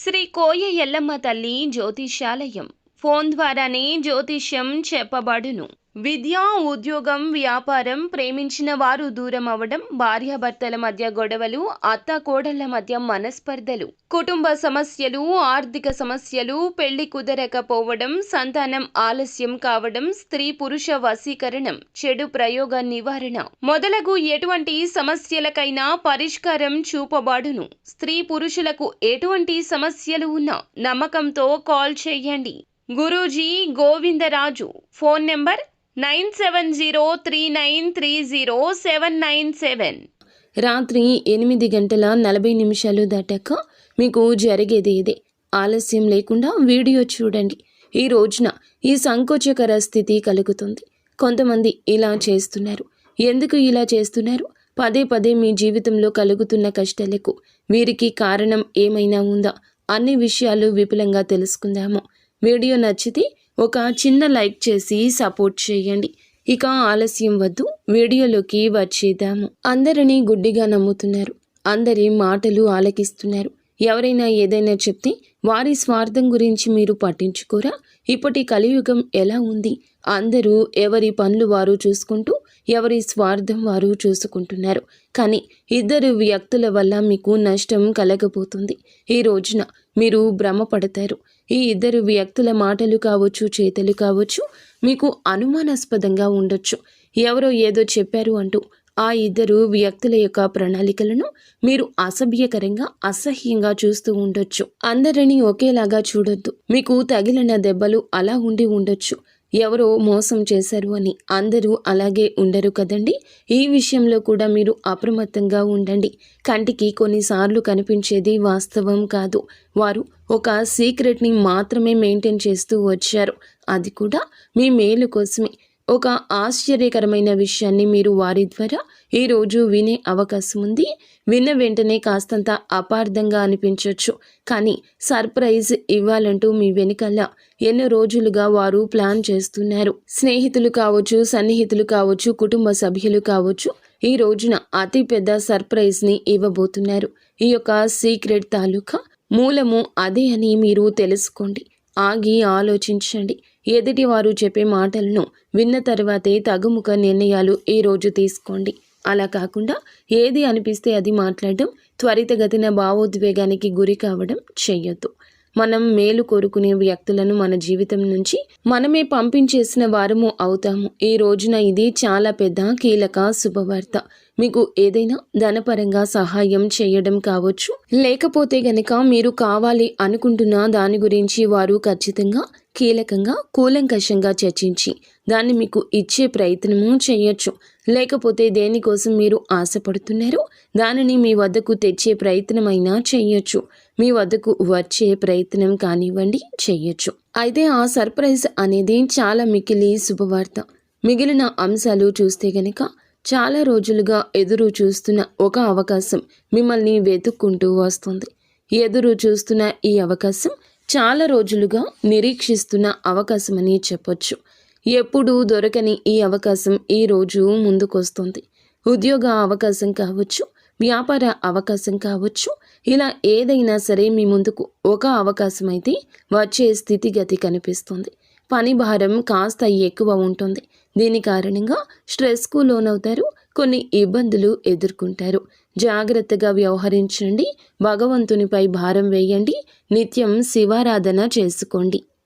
శ్రీ కోయ ఎల్లమ్మ తల్లి జ్యోతిష్యాలయం. ఫోన్ ద్వారానే జ్యోతిష్యం చెప్పబడును. విద్య, ఉద్యోగం, వ్యాపారం, ప్రేమించిన వారు దూరం అవడం, భార్యాభర్తల మధ్య గొడవలు, అత్త కోడళ్ల మధ్య మనస్పర్ధలు, కుటుంబ సమస్యలు, ఆర్థిక సమస్యలు, పెళ్లి కుదరకపోవడం, సంతానం ఆలస్యం కావడం, స్త్రీ పురుష వశీకరణం, చెడు ప్రయోగ నివారణ మొదలగు ఎటువంటి సమస్యలకైనా పరిష్కారం చూపబడును. స్త్రీ పురుషులకు ఎటువంటి సమస్యలు ఉన్నా నమ్మకంతో కాల్ చేయండి. గురూజీ గోవిందరాజు. Phone number 9703930797. రాత్రి 8:40 దాటాక మీకు జరిగేది ఇదే. ఆలస్యం లేకుండా వీడియో చూడండి. ఈ రోజున ఈ సంకోచకర స్థితి కలుగుతుంది. కొంతమంది ఇలా చేస్తున్నారు. ఎందుకు ఇలా చేస్తున్నారు? పదే పదే మీ జీవితంలో కలుగుతున్న కష్టాలకు వీరికి కారణం ఏమైనా ఉందా? అన్ని విషయాలు విపులంగా తెలుసుకుందాము. వీడియో నచ్చితే ఒక చిన్న లైక్ చేసి సపోర్ట్ చేయండి. ఇక ఆలస్యం వద్దు, వీడియోలోకి వచ్చేద్దాము. అందరినీ గుడ్డిగా నమ్ముతున్నారు. అందరి మాటలు ఆలకిస్తున్నారు. ఎవరైనా ఏదైనా చెప్తే వారి స్వార్థం గురించి మీరు పట్టించుకోరా? ఇప్పటి కలియుగం ఎలా ఉంది? అందరూ ఎవరి పనులు వారు చూసుకుంటూ ఎవరి స్వార్థం వారు చూసుకుంటున్నారు. కానీ ఇద్దరు వ్యక్తుల వల్ల మీకు నష్టం కలగబోతుంది. ఈ రోజున మీరు భ్రమపడతారు. ఈ ఇద్దరు వ్యక్తుల మాటలు కావచ్చు, చేతలు కావచ్చు, మీకు అనుమానాస్పదంగా ఉండొచ్చు. ఎవరో ఏదో చెప్పారు అంటూ ఆ ఇద్దరు వ్యక్తుల యొక్క ప్రణాళికలను మీరు అసభ్యకరంగా, అసహ్యంగా చూస్తూ ఉండొచ్చు. అందరినీ ఒకేలాగా చూడొద్దు. మీకు తగిలిన దెబ్బలు అలా ఉండి ఉండొచ్చు. ఎవరో మోసం చేశారు అని అందరూ అలాగే ఉండరు కదండి. ఈ విషయంలో కూడా మీరు అప్రమత్తంగా ఉండండి. కంటికి కొన్నిసార్లు కనిపించేది వాస్తవం కాదు. వారు ఒక సీక్రెట్ని మాత్రమే మెయింటైన్ చేస్తూ వచ్చారు. అది కూడా మీ మేలు కోసమే. ఒక ఆశ్చర్యకరమైన విషయాన్ని మీరు వారి ద్వారా ఈరోజు వినే అవకాశం ఉంది. విన్న వెంటనే కాస్తంత అపార్థంగా అనిపించవచ్చు. కానీ సర్ప్రైజ్ ఇవ్వాలంటూ మీ వెనుకల్లా ఎన్నో రోజులుగా వారు ప్లాన్ చేస్తున్నారు. స్నేహితులు కావచ్చు, సన్నిహితులు కావచ్చు, కుటుంబ సభ్యులు కావచ్చు, ఈ రోజున అతి పెద్ద సర్ప్రైజ్ని ఇవ్వబోతున్నారు. ఈ యొక్క సీక్రెట్ తాలూకా మూలము అదే అని మీరు తెలుసుకోండి. ఆగి ఆలోచించండి. ఎదుటి వారు చెప్పే మాటలను విన్న తర్వాతే తగుముఖ నిర్ణయాలు ఈరోజు తీసుకోండి. అలా కాకుండా ఏది అనిపిస్తే అది మాట్లాడడం, త్వరితగతిన భావోద్వేగానికి గురి కావడం చెయ్యొద్దు. మనం మేలు కోరుకునే వ్యక్తులను మన జీవితం నుంచి మనమే పంపించేసిన వారము అవుతాము. ఈ రోజున ఇది చాలా పెద్ద కీలక శుభవార్త. మీకు ఏదైనా ధనపరంగా సహాయం చేయడం కావచ్చు, లేకపోతే గనక మీరు కావాలి అనుకుంటున్న దాని గురించి వారు ఖచ్చితంగా కీలకంగా కూలంకషంగా చర్చించి దాన్ని మీకు ఇచ్చే ప్రయత్నము చేయొచ్చు. లేకపోతే దేనికోసం మీరు ఆశపడుతున్నారో దానిని మీ వద్దకు తెచ్చే ప్రయత్నమైనా చేయొచ్చు. మీ వద్దకు వచ్చే ప్రయత్నం కానివ్వండి, చేయొచ్చు. అయితే ఆ సర్ప్రైజ్ అనేది చాలా మికిలి శుభవార్త. మిగిలిన అంశాలు చూస్తే గనక చాలా రోజులుగా ఎదురు చూస్తున్న ఒక అవకాశం మిమ్మల్ని వెతుక్కుంటూ వస్తుంది. ఎదురు చూస్తున్న ఈ అవకాశం చాలా రోజులుగా నిరీక్షిస్తున్న అవకాశమని చెప్పొచ్చు. ఎప్పుడూ దొరకని ఈ అవకాశం ఈ రోజు ముందుకొస్తుంది. ఉద్యోగ అవకాశం కావచ్చు, వ్యాపార అవకాశం కావచ్చు, ఇలా ఏదైనా సరే మీ ముందుకు ఒక అవకాశం అయితే వచ్చే స్థితిగతి కనిపిస్తుంది. పని భారం కాస్త ఎక్కువ ఉంటుంది. దీని కారణంగా స్ట్రెస్కు లోనవుతారు. కొన్ని ఇబ్బందులు ఎదుర్కొంటారు. జాగ్రత్తగా వ్యవహరించండి. భగవంతునిపై భారం వేయండి. నిత్యం శివారాధన చేసుకోండి.